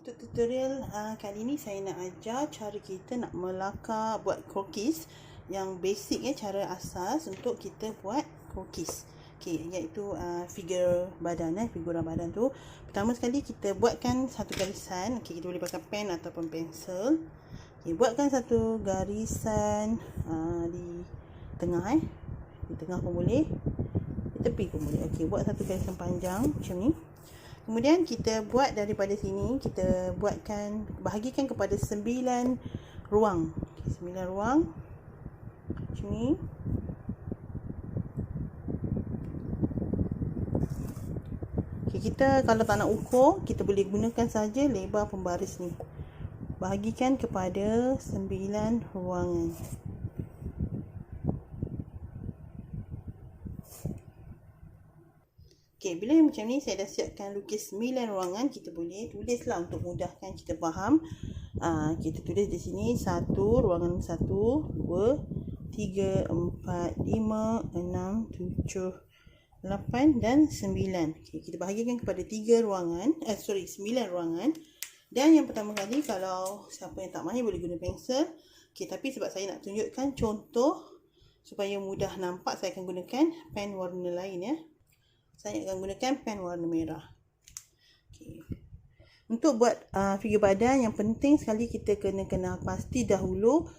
Untuk tutorial kali ni saya nak ajar cara kita nak melakar buat cookies yang basic cara asas untuk kita buat cookies. Okey, iaitu figura badan figura badan tu. Pertama sekali kita buatkan satu garisan. Okey, kita boleh pakai pen ataupun pensel. Okey, buatkan satu garisan di tengah Di tengah pun boleh, di tepi pun boleh. Okey, buat satu garisan panjang macam ni. Kemudian kita buat daripada sini, kita buatkan, bahagikan kepada 9 ruang. 9 ruang macam ni. Okay, kita kalau tak nak ukur, kita boleh gunakan saja lebar pembaris ni. Bahagikan kepada 9 ruangan. Okey, bila macam ni saya dah siapkan lukis 9 ruangan, kita boleh tulislah untuk mudahkan kita faham. Kita tulis di sini 1, ruangan 1, 2, 3, 4, 5, 6, 7, 8 dan 9. Okey, kita bahagikan kepada 9 ruangan. Dan yang pertama kali, kalau siapa yang tak mahir boleh guna pensel. Okey, tapi sebab saya nak tunjukkan contoh supaya mudah nampak, saya akan gunakan pen warna lain Saya akan gunakan pen warna merah. Okay. Untuk buat figure badan, yang penting sekali kita kena kenal pasti dahulu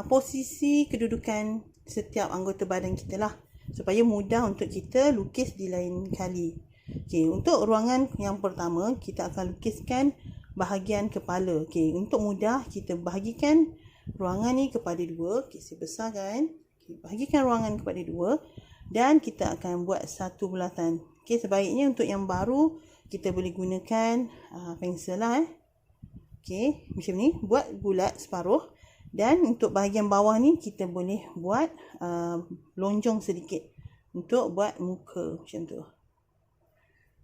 posisi kedudukan setiap anggota badan kita lah, supaya mudah untuk kita lukis di lain kali. Okay. Untuk ruangan yang pertama, kita akan lukiskan bahagian kepala. Okay. Untuk mudah, kita bahagikan ruangan ni kepada 2. Okay, saya besarkan. Okay. Bahagikan ruangan kepada 2. Dan kita akan buat satu bulatan. Okey, sebaiknya untuk yang baru kita boleh gunakan pensel lah. Okey, macam ni, buat bulat separuh. Dan untuk bahagian bawah ni kita boleh buat lonjong sedikit untuk buat muka macam tu.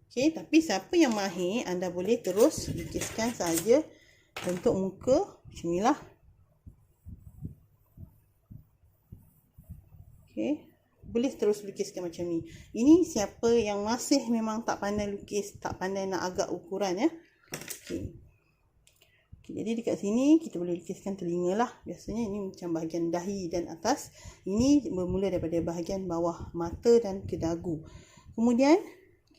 Okey, tapi siapa yang mahir, anda boleh terus lukiskan saja bentuk muka macam ni lah. Okey. Boleh terus lukiskan macam ni. Ini siapa yang masih memang tak pandai lukis, tak pandai nak agak ukuran Okay. Jadi dekat sini kita boleh lukiskan telinga lah. Biasanya ini macam bahagian dahi dan atas. Ini bermula daripada bahagian bawah mata dan ke dagu. Kemudian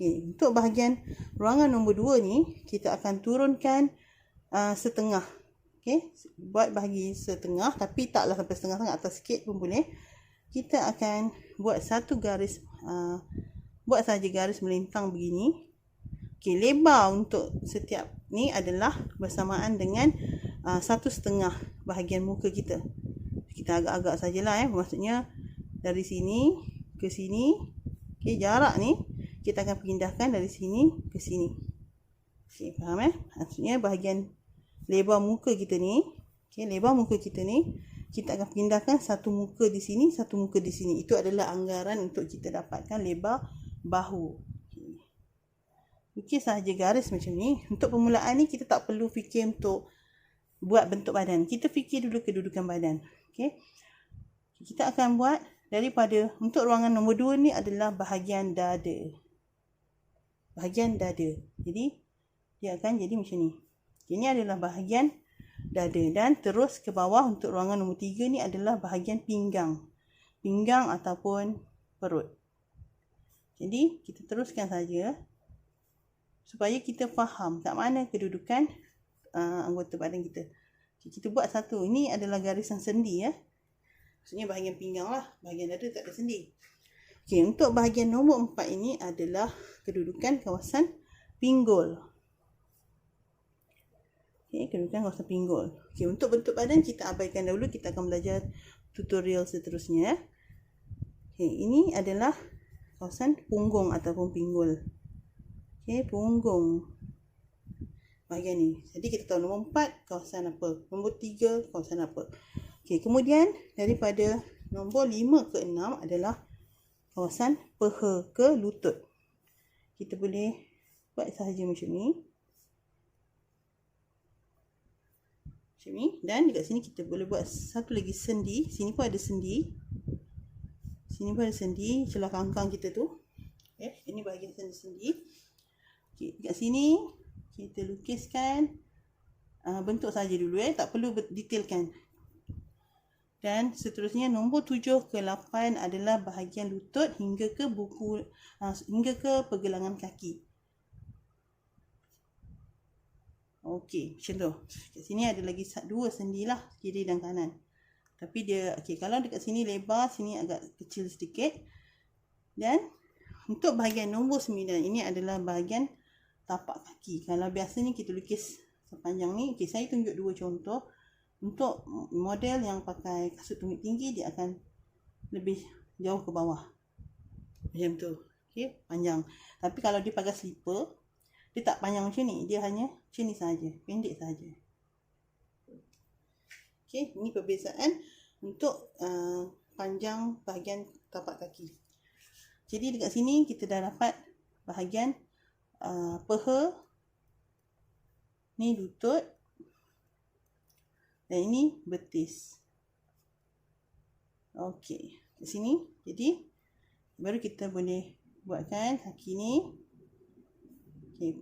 untuk bahagian ruangan nombor 2 ni, kita akan turunkan setengah. Buat bahagi setengah, tapi taklah sampai setengah sangat, atas sikit pun boleh. Kita akan buat satu garis, buat saja garis melintang begini. Okey, lebar untuk setiap ni adalah bersamaan dengan 1/2 bahagian muka kita. Kita agak-agak sajalah maksudnya dari sini ke sini. Okey, jarak ni kita akan pindahkan dari sini ke sini. Okey, faham maksudnya bahagian lebar muka kita ni, lebar muka kita ni kita akan pindahkan satu muka di sini, satu muka di sini. Itu adalah anggaran untuk kita dapatkan lebar bahu. Lukis sahaja garis macam ni. Untuk permulaan ni kita tak perlu fikir untuk buat bentuk badan. Kita fikir dulu kedudukan badan. Okey. Kita akan buat daripada, untuk ruangan nombor 2 ni adalah bahagian dada. Bahagian dada. Jadi dia akan jadi macam ni. Ini adalah bahagian dada, dan terus ke bawah untuk ruangan nombor 3 ni adalah bahagian pinggang. Pinggang ataupun perut. Jadi kita teruskan saja supaya kita faham kat mana kedudukan anggota badan kita. Kita buat satu. Ini adalah garisan sendi Maksudnya bahagian pinggang lah. Bahagian dada tak ada sendi. Okey, untuk bahagian nombor 4 ini adalah kedudukan kawasan pinggul. Okey, kedudukan kawasan pinggul. Okey, untuk bentuk badan kita abaikan dahulu, kita akan belajar tutorial seterusnya. Okey, ini adalah kawasan punggung ataupun pinggul. Okey, punggung. Bahagian ni. Jadi kita tahu nombor 4 kawasan apa, nombor 3 kawasan apa. Okey, kemudian daripada nombor 5 ke 6 adalah kawasan peha ke lutut. Kita boleh buat sahaja macam ni. Macam ni. Dan dekat sini kita boleh buat satu lagi sendi. Sini pun ada sendi. Sini pun ada sendi. Celah kangkang kita tu. Ini bahagian sendi-sendi. Dekat sini kita lukiskan bentuk saja dulu tak perlu detailkan. Dan seterusnya nombor 7 ke 8 adalah bahagian lutut hingga ke buku hingga ke pergelangan kaki. Okey, macam tu. Kat sini ada lagi 2 sendi lah, kiri dan kanan. Tapi dia kalau dekat sini lebar, sini agak kecil sedikit. Dan untuk bahagian nombor 9 ini adalah bahagian tapak kaki. Kalau biasanya kita lukis sepanjang ni, saya tunjuk 2 contoh. Untuk model yang pakai kasut tumit tinggi, dia akan lebih jauh ke bawah. Macam tu. Panjang. Tapi kalau dia pakai slipper, dia tak panjang macam ni. Dia hanya macam ni saja. Pendek saja. Ini perbezaan untuk panjang bahagian tapak kaki. Jadi dekat sini kita dah dapat bahagian peha. Ni lutut. Dan ini betis. Okey, di sini. Jadi baru kita boleh buatkan kaki ni.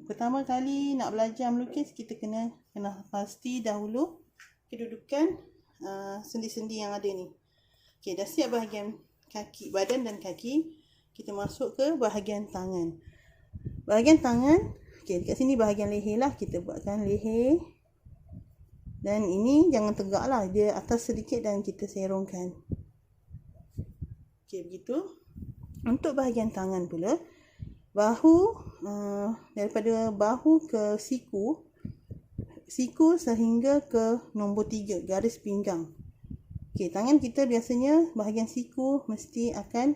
Pertama kali nak belajar melukis, kita kena pasti dahulu kedudukan sendi-sendi yang ada ni. Dah siap bahagian kaki, badan dan kaki. Kita masuk ke bahagian tangan. Bahagian tangan, dekat sini bahagian leher lah. Kita buatkan leher. Dan ini jangan tegak lah, dia atas sedikit dan kita serongkan. Begitu. Untuk bahagian tangan pula, bahu, daripada bahu ke siku sehingga ke nombor 3, garis pinggang. Tangan kita biasanya bahagian siku mesti akan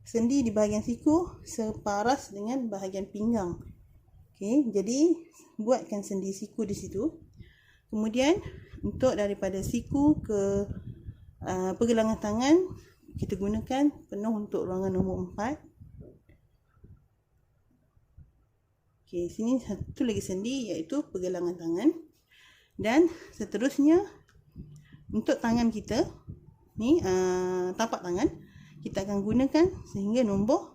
sendi di bahagian siku separas dengan bahagian pinggang. Jadi buatkan sendi siku di situ. Kemudian untuk daripada siku ke pergelangan tangan, kita gunakan penuh untuk ruangan nombor 4. Sini satu lagi sendi iaitu pergelangan tangan. Dan seterusnya untuk tangan kita ni, tapak tangan, kita akan gunakan sehingga nombor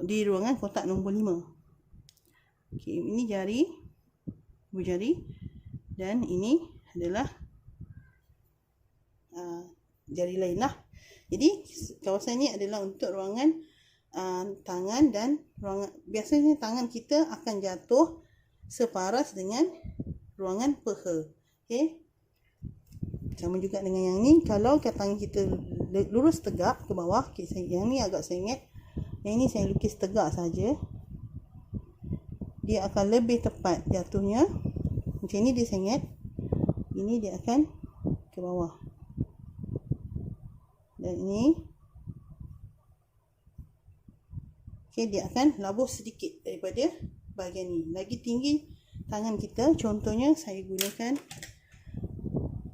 di ruangan kotak nombor 5. Ini jari, ibu jari. Dan ini adalah jari lain lah. Jadi kawasan ni adalah untuk ruangan tangan dan ruangan. Biasanya tangan kita akan jatuh separas dengan ruangan peha. Sama juga dengan yang ni. Kalau tangan kita lurus tegak ke bawah, yang ni agak sengit. Yang ni saya lukis tegak saja. Dia akan lebih tepat jatuhnya. Macam ni dia sengit. Ini dia akan ke bawah. Dan ini dia akan labuh sedikit daripada bahagian ni. Lagi tinggi tangan kita. Contohnya saya gunakan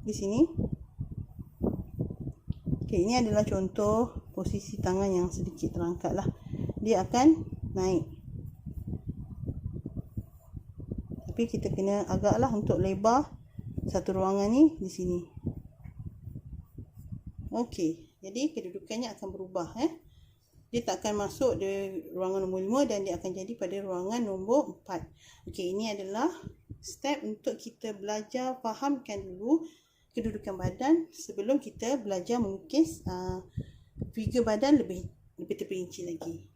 di sini. Ini adalah contoh posisi tangan yang sedikit terangkat lah. Dia akan naik. Tapi kita kena agaklah untuk lebar satu ruangan ni di sini. Jadi kedudukannya akan berubah. Dia tak akan masuk di ruangan nombor 5 dan dia akan jadi pada ruangan nombor 4. Ini adalah step untuk kita belajar fahamkan dulu kedudukan badan sebelum kita belajar melukis figure badan lebih terperinci lagi.